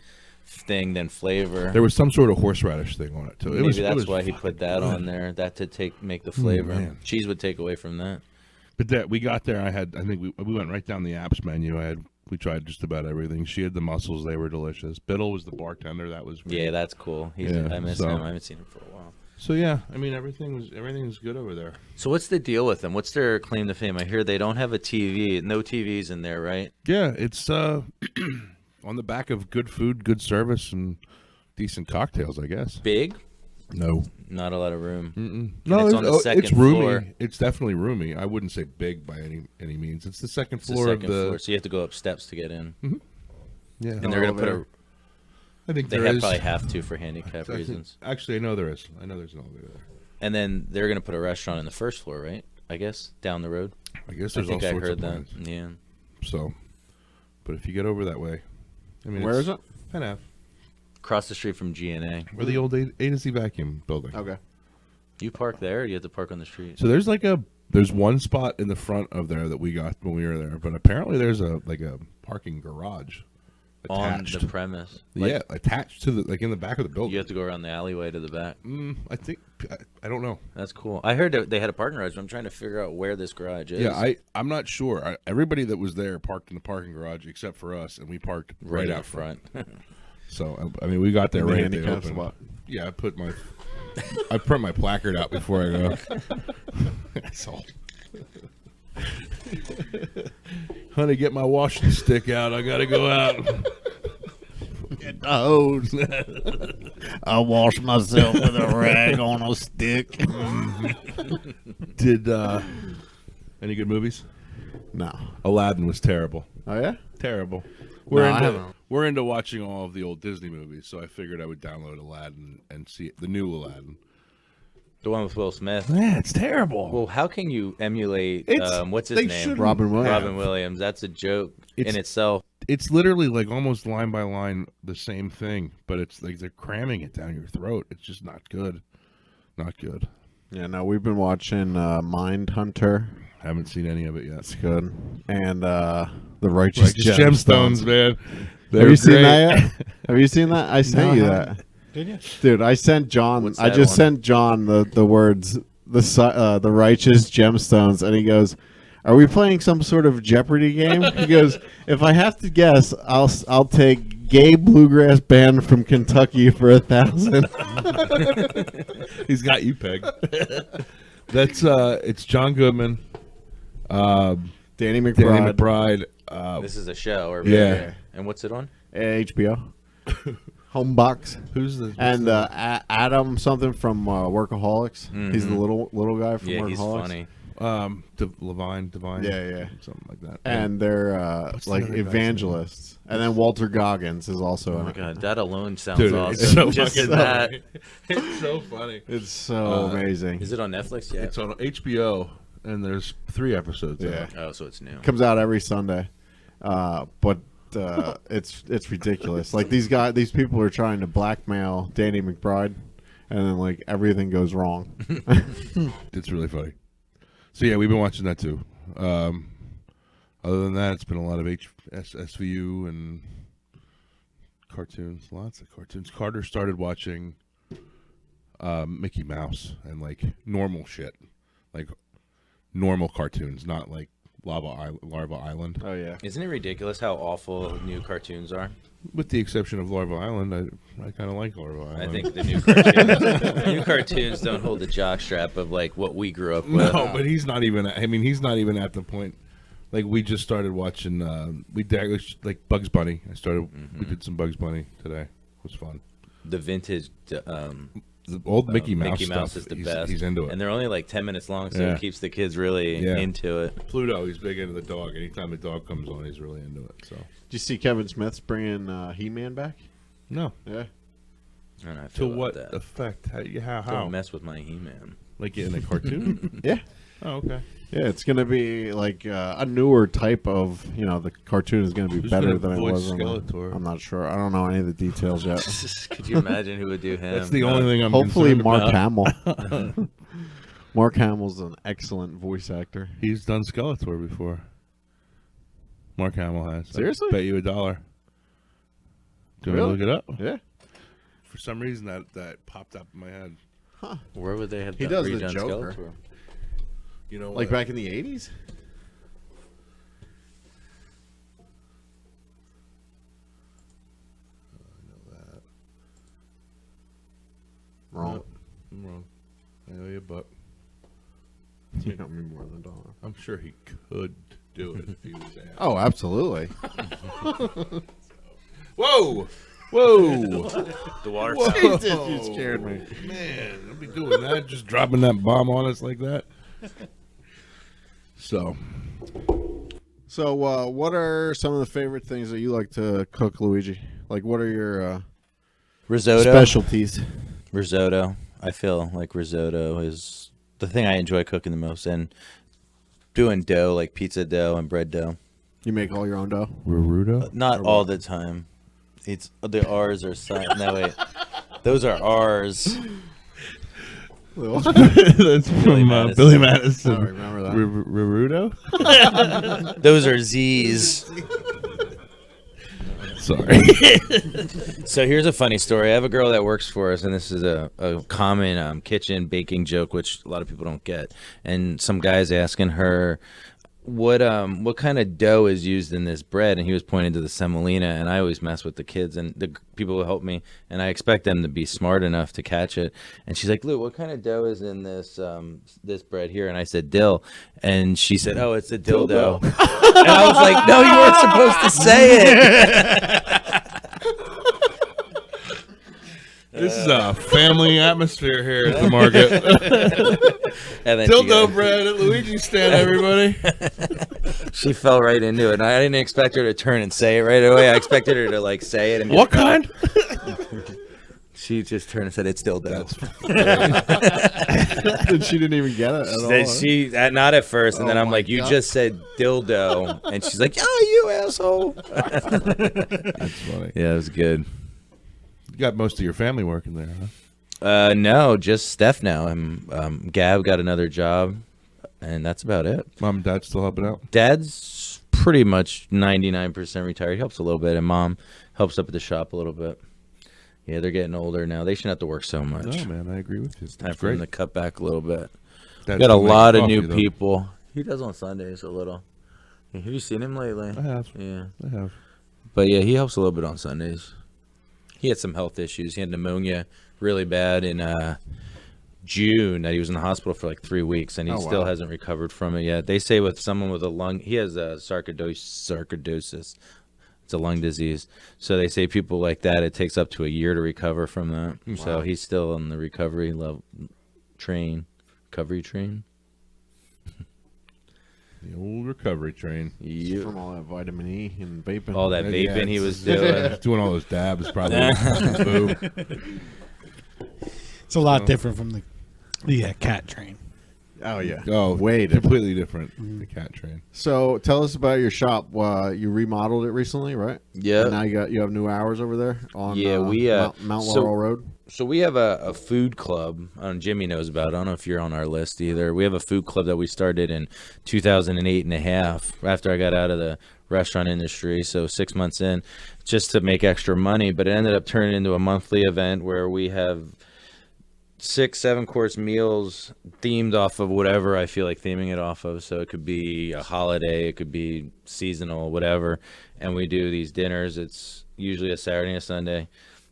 thing than flavor. There was some sort of horseradish thing on it too. Maybe that's was why he put that good. on there. That to make the flavor. man. Cheese would take away from that. But that we got there, I think we went right down the apps menu. We tried just about everything. She had the mussels; they were delicious. Biddle was the bartender. That was great. Yeah, that's cool. I miss him. I haven't seen him for a while. So yeah, I mean everything's good over there. So what's the deal with them? What's their claim to fame? I hear they don't have a TV. No TVs in there, right? Yeah, it's on the back of good food, good service, and decent cocktails, I guess. Big? No, Not a lot of room. no, it's on the second it's roomy. floor. It's definitely roomy. I wouldn't say big by any means. It's the second It's the floor second of the. floor, so you have to go up steps to get in. Yeah, And they're gonna put a. I think They there have is. probably have to for handicap reasons. Actually, I know there is. I know there's an elevator there. And then they're gonna put a restaurant in the first floor, right? I guess down the road. I guess I there's think all I sorts heard of that. plans. Yeah. So, but if you get over that way, I mean, Where is it? Penn Ave, Across the street from GNA. where the old A to Z vacuum building. Okay. You park there, or you have to park on the street? So there's one spot in the front of there that we got when we were there, but apparently there's a parking garage attached. On the premise. Yeah, attached to the in the back of the building. You have to go around the alleyway to the back. I think I don't know. That's cool. I heard that they had a parking garage, but I'm trying to figure out where this garage is. Yeah, I'm not sure. Everybody that was there parked in the parking garage except for us, and we parked right out front. So I mean, we got there right at the handicap open. spot. Yeah, I put my placard out before I go. That's all. Honey, get my washing stick out. I gotta go out. Get the hose. I wash myself with a rag on a stick. Did any good movies? No. Aladdin was terrible. Oh yeah. Terrible. No, I haven't. We're into watching all of the old Disney movies, so I figured I would download Aladdin and see the new Aladdin. The one with Will Smith. Yeah, it's terrible. Well, how can you emulate? What's his they name? shouldn't- Robin Williams. Robin Williams. That's a joke in itself. It's literally like almost line by line the same thing, but it's like they're cramming it down your throat. It's just not good. Not good. Yeah, no, we've been watching Mindhunter. Haven't seen any of it yet. It's good. And The Righteous Gemstones, man. Have you seen that yet? Have you seen that? I sent you I that. Did you? Dude, I sent John. What's I that just one? sent John the words the Righteous Gemstones, and he goes, "Are we playing some sort of Jeopardy game?" He goes, "If I have to guess, I'll take gay bluegrass band from Kentucky for 1,000." He's got you pegged. That's it's John Goodman, Danny Danny McBride, McBride. This is a show, or Yeah. And what's it on? HBO, Homebox, Who's the and Adam something from Workaholics. He's the little guy from Yeah, Workaholics. he's funny. Divine. Yeah. Something like that. And they're What's like the other guy's evangelists. And then Walter Goggins is also Oh in my it. god, that alone sounds Dude, awesome. it's so Just fucking that. funny. It's so funny. It's so amazing. Is it on Netflix yet? It's on HBO, and there's 3 episodes. Yeah. out. Oh, so it's new. Comes out every Sunday. But it's ridiculous. Like these people are trying to blackmail Danny McBride, and then like everything goes wrong. It's really funny. So yeah, we've been watching that too. Other than that, it's been a lot of SVU and cartoons. Lots of cartoons. Carter started watching Mickey Mouse and like normal shit, like normal cartoons, not like Larva Island. Oh yeah. Isn't it ridiculous how awful new cartoons are? With the exception of Larva Island, I kind of like Larva Island. I think the new cartoons don't hold the jockstrap of like what we grew up with. No, but he's not even. He's not even at the point. Like we just started watching. We did like Bugs Bunny. We did some Bugs Bunny today. It was fun. The vintage The old Mickey Mouse Mickey Mouse stuff, is the he's, best. He's into it. And they're only like 10 minutes long, so Yeah. it keeps the kids really Yeah. into it. Pluto, he's big into the dog. Anytime the dog comes on, he's really into it. So Did you see Kevin Smith's bringing He-Man back? no. Yeah. And I To feel what about that. effect? How? Don't mess with my He-Man. Like in a cartoon? Yeah. Oh, okay. Yeah, it's gonna be like a newer type of, the cartoon is gonna be Who's better gonna than it voice was. Skeletor? I'm not sure. I don't know any of the details yet. Could you imagine who would do him? That's the only thing I'm Hopefully, concerned Mark about. Hamill. Mark Hamill's an excellent voice actor. He's done Skeletor before. Mark Hamill has. Seriously? I bet you $1. Do you want me to Really? look it up? Yeah, For some reason, that popped up in my head. Where would they have He done does the redone Joker. Skeletor? You know, like what? back in the '80s. Wrong. Nope, I'm wrong. I owe you $1. You got me more than $1. I'm sure he could do it if he was asked. Oh, absolutely. Whoa! Whoa! The water Whoa! fountain. You scared me. Man, don't be doing that. Just dropping that bomb on us like that. So, what are some of the favorite things that you like to cook, Luigi? Like, what are your Risotto. specialties? Risotto. I feel like risotto is the thing I enjoy cooking the most, and doing dough like pizza dough and bread dough. You make all your own dough? Rurudo? Not all the time. It's the R's are silent. No wait, those are R's. That's from Madison. Billy Madison. I remember that. Rurudo? Those are Z's. Sorry. So here's a funny story. I have a girl that works for us, and this is a common kitchen baking joke, which a lot of people don't get. And some guy's asking her, what kind of dough is used in this bread? And he was pointing to the semolina, and I always mess with the kids and the people who help me, and I expect them to be smart enough to catch it. And she's like, Lou, what kind of dough is in this this bread here? And I said, dill. And she said, oh, it's a dildo. And I was like, no, you weren't supposed to say it. This is a family atmosphere here at the market. And then Dildo bread at Luigi's stand, everybody. she fell right into it. And I didn't expect her to turn and say it right away. I expected her to like say it and be What like, kind? She just turned and said, "It's dildo." And she didn't even get it at all. Not at first, and then I'm like, God. "You just said dildo," and she's like, "Oh, you asshole." That's funny. Yeah, it was good. You got most of your family working there, huh? No, just Steph now. And Gab got another job, and that's about it. Mom and Dad still helping out? Dad's pretty much 99% retired. He helps a little bit, and Mom helps up at the shop a little bit. Yeah, they're getting older now. They shouldn't have to work so much. No, man, I agree with you. It's time for them to cut back a little bit. Dad's Got a still making lot of coffee, new though. people. He does on Sundays a little. Have you seen him lately? I have. Yeah. I have. But yeah, he helps a little bit on Sundays. He had some health issues. He had pneumonia really bad in June that he was in the hospital for like 3 weeks, and he still hasn't recovered from it yet. They say with someone with a lung, he has sarcoidosis. It's a lung disease. So they say people like that, it takes up to a year to recover from that. Wow. So he's still on the recovery train. The old recovery train. Yeah. From all that vitamin E and vaping. All that vaping he was doing. Doing all those dabs, probably. It's a lot different from the cat train. Oh, yeah. Oh, way different. completely different. The cat train. So tell us about your shop. You remodeled it recently, right? Yeah. And now you have new hours over there on Mount so- Laurel Road. So we have a food club. Jimmy knows about it. I don't know if you're on our list either. We have a food club that we started in 2008 and a half after I got out of the restaurant industry. So 6 months in, just to make extra money. But it ended up turning into a monthly event where we have 6-7 course meals themed off of whatever I feel like theming it off of. So it could be a holiday, it could be seasonal, whatever. And we do these dinners. It's usually a Saturday and a Sunday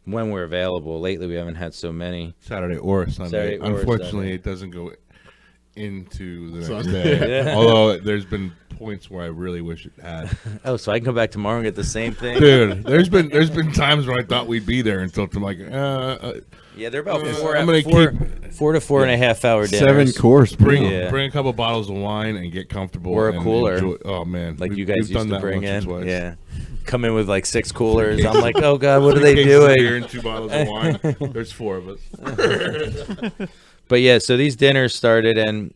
when we're available. Lately, we haven't had so many. Saturday or Sunday. Saturday or Unfortunately, Sunday. it doesn't go into the next day. Although there's been points where I really wish it had. Oh, so I can come back tomorrow and get the same thing? Dude, there's been times when I thought we'd be there until I'm like, Yeah, they're about four I'm gonna to 4.5 hour Seven dinners. course. bring Yeah. a couple bottles of wine and get comfortable. Or a and cooler. enjoy- oh man, Like We've- you guys we've used done to that bring once or in. twice. Yeah. Come in with like 6 coolers. I'm like, oh, God, what are 3 they cases of beer doing? and 2 bottles of wine. There's 4 of us. But yeah, so these dinners started and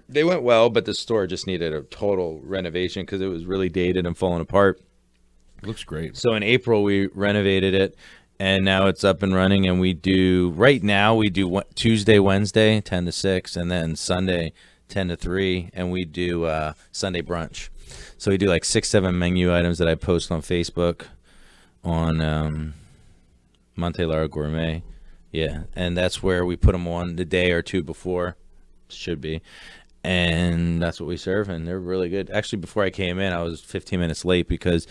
they went well, but the store just needed a total renovation because it was really dated and falling apart. Looks great. So in April, we renovated it, and now it's up and running. And right now we do Tuesday, Wednesday, 10 to 6, and then Sunday, 10 to 3, and we do Sunday brunch. So we do like 6-7 menu items that I post on Facebook on Monte Lauro Gourmet. Yeah, and that's where we put them on the day or two before, should be. And that's what we serve, and they're really good. Actually, before I came in, I was 15 minutes late because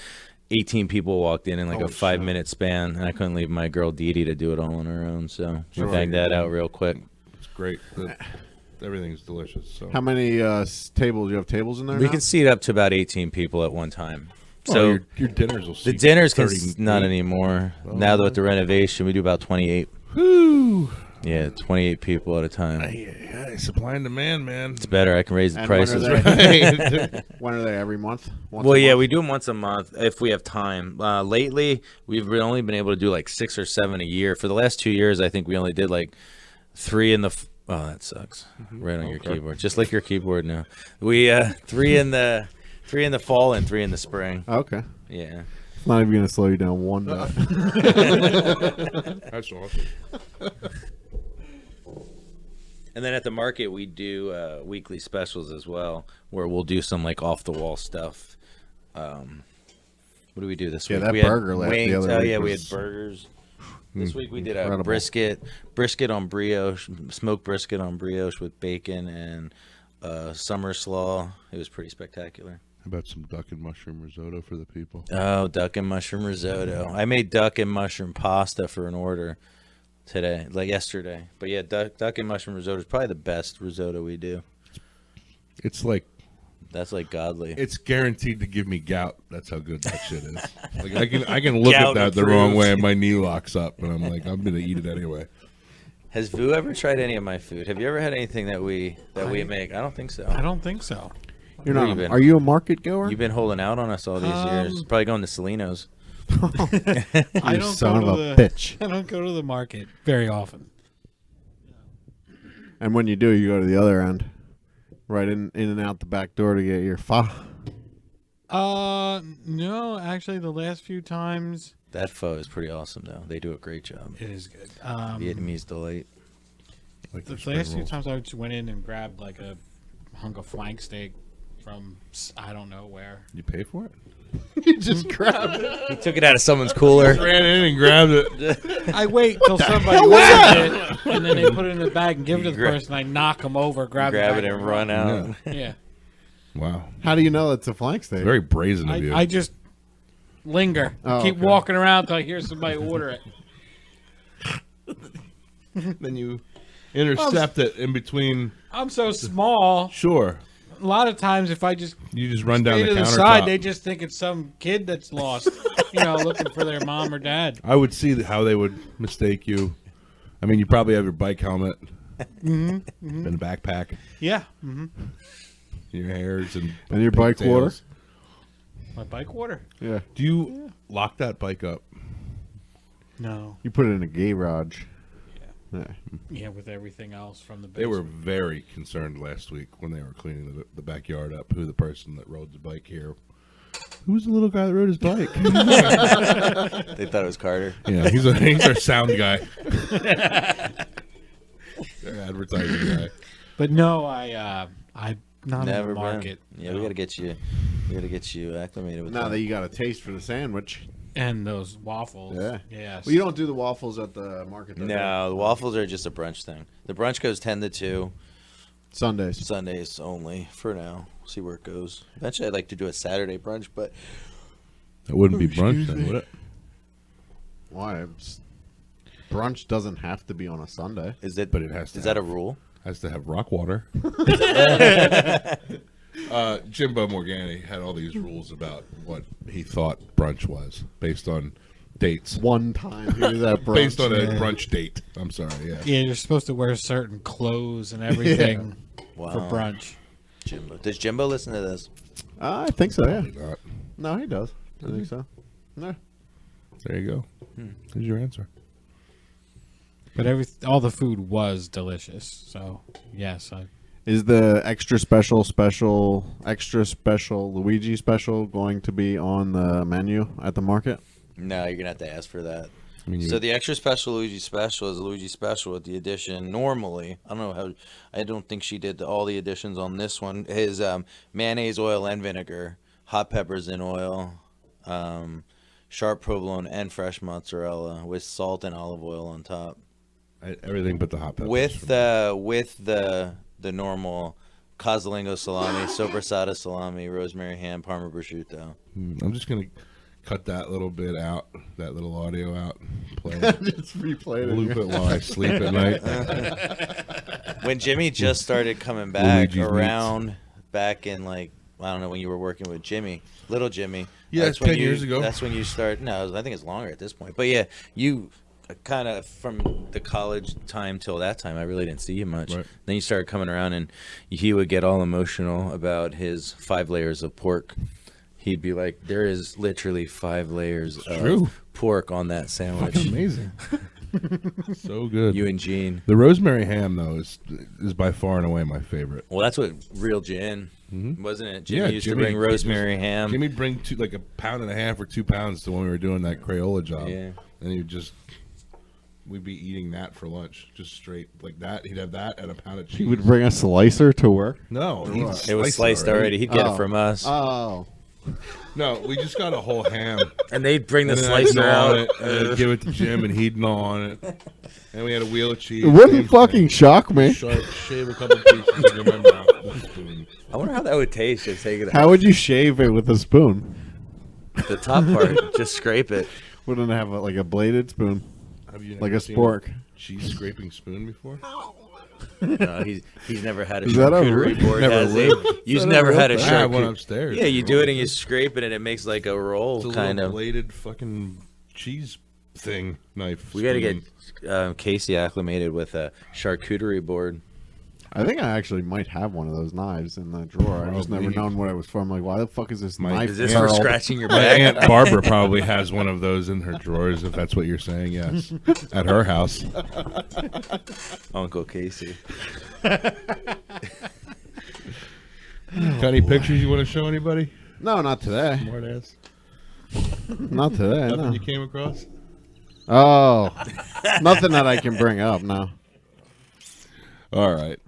18 people walked in like a 5-minute span, and I couldn't leave my girl Dee Dee to do it all on her own, so we banged that out real quick. It's great. Everything's delicious. So How many tables? You have tables in there We now? can seat up to about 18 people at one time. so So your dinners will. the dinners can 30 not anymore. Now that with the renovation, we do about 28. Whew. Yeah, 28 people at a time. Yeah, supply and demand, man. It's better. I can raise the And when are prices. they? When are they? Every month? Once Well, a yeah, month? we do them once a month if we have time. Lately, we've only been able to do like 6 or 7 a year. For the last 2 years, I think we only did like 3 in the. Oh, that sucks. Right on your keyboard, just like your keyboard now. We 3 in the fall and 3 in the spring. Okay. Yeah. It's not even going to slow you down one bit. That's awesome. And then at the market, we do weekly specials as well, where we'll do some like off the wall stuff. What do we do this Yeah, week? that We had burger the wings. other Oh week yeah, we was- had burgers. This week we did a Incredible. brisket on brioche, smoked brisket on brioche with bacon and summer slaw. It was pretty spectacular. How about some duck and mushroom risotto for the people? Oh, duck and mushroom risotto. I made duck and mushroom pasta for an order today, like yesterday. But yeah, duck and mushroom risotto is probably the best risotto we do. It's like That's like godly. it's guaranteed to give me gout. That's how good that shit is. Like I can look Gout at that the wrong approved. way and my knee locks up, and I'm like, I'm gonna eat it anyway. Has Vu ever tried any of my food? Have you ever had anything that we make? I don't think so. I don't think so. You're Where not. you been? Are you a market goer? You've been holding out on us all these years. Probably going to Celino's. I You don't son go of to a the bitch. I don't go to the market very often. And when you do, you go to the other end, right in and out the back door to get your pho. No, actually, the last few times That pho is pretty awesome, though. They do a great job. it is good. Vietnamese delight. Like The their spring last few rolls. times I just went in and grabbed like a hunk of flank steak from I don't know where. You pay for it? You just grab it. He took it out of someone's cooler. Ran in and grabbed it. I wait till somebody grabs it, and then they put it in the bag and give it to the person. I knock them over, grab Grab the it bag and run out. Yeah, Wow. How do you know it's a flank steak? Very brazen of you. I just linger, Oh, keep okay. walking around till I hear somebody order it. Then you intercept it in between. I'm so small. Sure. A lot of times, if I just You just run down stay the to the countertop. side, they just think it's some kid that's lost, looking for their mom or dad. I would see how they would mistake you. I mean, you probably have your bike helmet and a backpack, Yeah, your hairs, and your bike water? pigtails. my bike water. Yeah. Do you lock that bike up? No, You put it in a garage. Yeah. yeah, with everything else from the They were basement. very concerned last week when they were cleaning the backyard up. Who the person that rode the bike here? Who's the little guy that rode his bike? They thought it was Carter. Yeah, he's our sound guy. Their advertising guy. But no, I'm not in Never the been. market. Yeah, no. we gotta get you acclimated with Now that. that you got a taste for the sandwich. And those waffles. Yeah. Yes. Well, you don't do the waffles at the market. though, No, the waffles are just a brunch thing. The brunch goes 10 to 2, Sundays. Sundays only for now. See where it goes. Eventually, I'd like to do a Saturday brunch, but It wouldn't be brunch then, would it? Why? Brunch doesn't have to be on a Sunday. is it? But it has to Is that a have- rule? Has to have rock water. Jimbo Morgani had all these rules about what he thought brunch was based on dates. One time he was at brunch. Based on a brunch date. I'm sorry, yeah. Yeah, you're supposed to wear certain clothes and everything Wow. for brunch. Jimbo. Does Jimbo listen to this? I think so, yeah. Probably not. No, he does. I think so. No. There you go. There's your answer. But all the food was delicious. So yes, Is the extra special Luigi special going to be on the menu at the market? No, you're gonna have to ask for that. I mean, So the extra special Luigi special is a Luigi special with the addition. Normally, I don't know how. I don't think she did all the additions on this one. Is mayonnaise, oil, and vinegar, hot peppers in oil, sharp provolone, and fresh mozzarella with salt and olive oil on top. everything but the hot peppers. With the normal Casalingo salami, sopressata salami, rosemary ham, Parma prosciutto. I'm just going to cut that little bit out, that little audio out, play it, Just replay loop it while I sleep at night. When Jimmy just started coming back Luigi's around, back in like I don't know when you were working with Jimmy, little Jimmy. Yeah, that's it's 10 when years ago. That's when you start. No, I think it's longer at this point. But yeah, you kind of from the college time till that time, I really didn't see you much. Right. Then you started coming around, and he would get all emotional about his 5 layers of pork. He'd be like, "There is literally 5 layers of true. pork on that sandwich." Fucking amazing. So good. You and Gene. The rosemary ham, though, is by far and away my favorite. Well, that's what real gin, wasn't it? Jimmy Yeah, used Jimmy to bring rosemary ham. Jimmy'd bring like a pound and a half or 2 pounds to when we were doing that Crayola job. Yeah. And we'd be eating that for lunch, just straight like that. He'd have that and a pound of cheese. He would bring a slicer to work. No, It was sliced already. He'd get it from us. Oh. No, we just got a whole ham. And they'd bring the And then I'd slicer gnaw on out. it, and I'd give it to Jim, and he'd gnaw on it. And we had a wheel of cheese. It wouldn't Same fucking thing. shock me. Shave a couple pieces of my mouth with a spoon. I wonder how that would taste. Just take it How would you shave it with a spoon? the top part. Just scrape it. Wouldn't it have like a bladed spoon, Have you like never a seen spork? cheese scraping spoon before? No, he's never had a Is that a charcuterie real- board. Never Has he? will. You've never had a I have one charcuterie. upstairs. Yeah, you do it and you scrape it and it makes like a roll, It's a kind little of. bladed fucking cheese thing knife. We got to spoon. get Casey acclimated with a charcuterie board. I think I actually might have one of those knives in the drawer. I just never known what it was for. I'm like, why the fuck is this knife? Is this Harold? for scratching your My back? Aunt Barbara probably has one of those in her drawers, if that's what you're saying, yes. At her house. Uncle Casey. Got any pictures you want to show anybody? No, not today. Smart ass. Not today. Nothing No. you came across? Oh, nothing that I can bring up. No. All right.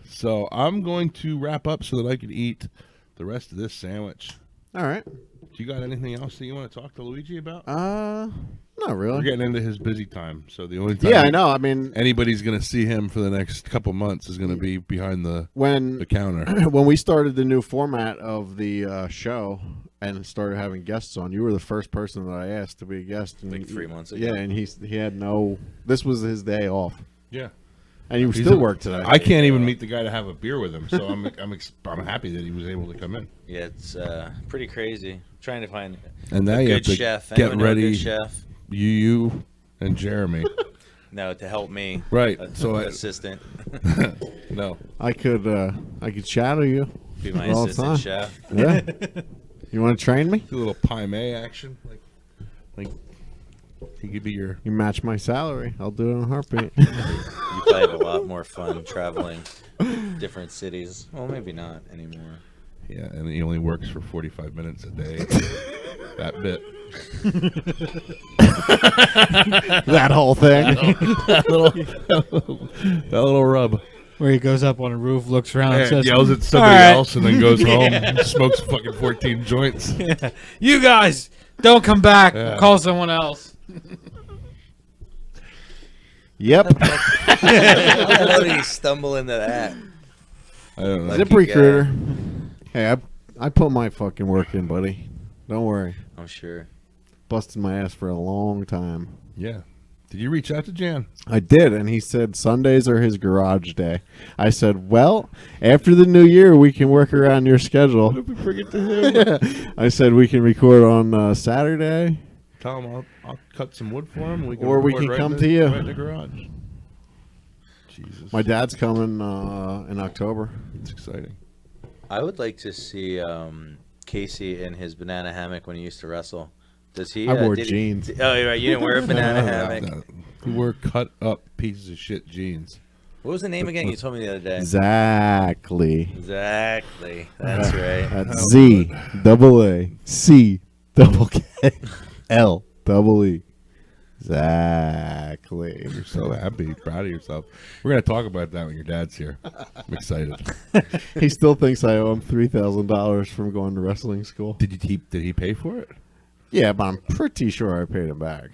So I'm going to wrap up so that I can eat the rest of this sandwich. All right. You got anything else that you want to talk to Luigi about? Not We're really. getting into his busy time, so the only time Yeah, I know. I mean, anybody's going to see him for the next couple months is going to be behind the when counter. when we started the new format of the show and started having guests on, you were the first person that I asked to be a guest. And Like 3 months ago. Yeah, and he had no. This was his day off, Yeah. and you He's still a- work today. I can't even meet the guy to have a beer with him, so I'm happy that he was able to come in. Yeah, it's pretty crazy. Trying to find And now a you have good to chef. get Anyone know a ready. good chef? You and Jeremy. No, to help me. Right. So So assistant. no. I could shadow you. Be my all the assistant time. chef. Yeah. You want to train me? Do a little pie may action. Like he could be your You match my salary. I'll do it in a heartbeat. You probably have a lot more fun traveling different cities. Well, maybe not anymore. yeah, and he only works for 45 minutes a day. That bit. That whole thing. that little rub. Where he goes up on a roof, looks around, and And says, yells at somebody "All right." else and then goes home and smokes fucking 14 joints. "You guys, don't come back. Yeah. Call someone else." Yep. How did he stumble into that? I don't know. Lucky ZipRecruiter. Hey, I put my fucking work in, buddy. Don't worry. I'm sure. Busted my ass for a long time. Yeah. Did you reach out to Jan? I did, and he said Sundays are his garage day. I said, well, after the new year, we can work around your schedule. What if we bring it to him? I said we can record on Saturday. Tell him I'll cut some wood for him. Or we record can come in to you. Right in the garage. Jesus. My dad's coming in October. It's exciting. I would like to see Casey in his banana hammock when he used to wrestle. Does he? I wore did he- jeans. oh, you're right. You didn't wear a banana hammock. No. We wore cut up pieces of shit jeans. What was the name again? You told me the other day. Exactly. Exactly. That's right. That's Z double A C double K L double E. Exactly. You're so happy, proud of yourself. We're gonna talk about that when your dad's here. I'm excited. He still thinks I owe him $3,000 from going to wrestling school. Did he pay for it? Yeah, but I'm pretty sure I paid him back.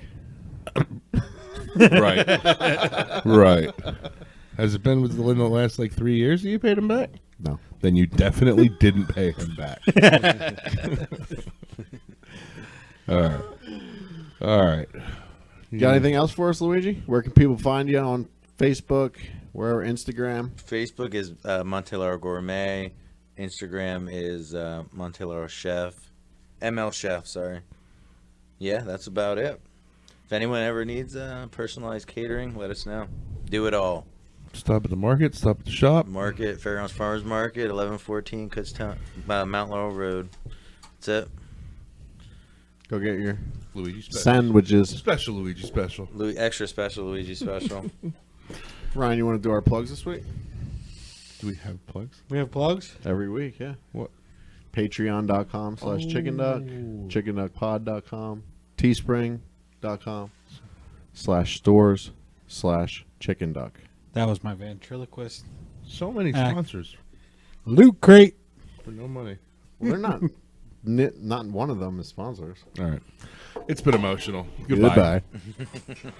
Right. Right. Has it been within the last 3 years that you paid him back? No. Then you definitely didn't pay him back. All right. All right. Got anything else for us, Luigi? Where can people find you on Facebook, wherever, Instagram? Facebook is Monte Lauro Gourmet. Instagram is Monte Lauro Chef. ML Chef, sorry. Yeah, that's about it. If anyone ever needs personalized catering, let us know. Do it all. Stop at the market. Stop at the shop. Market, Fairgrounds Farmers Market, 1114 Kutztown, Mount Laurel Road. That's it. Go get your Luigi special. sandwiches. Special Luigi special. Extra special, Luigi special. Ryan, you want to do our plugs this week? Do we have plugs? We have plugs. Every week, yeah. What? Patreon.com/chickenduck, chickenduckpod.com, teespring.com/stores/chickenduck. That was my ventriloquist. So many Act. sponsors Loot Crate. for no money. Well, they're not. Not one of them is sponsors. All right. It's been emotional. Goodbye. Goodbye.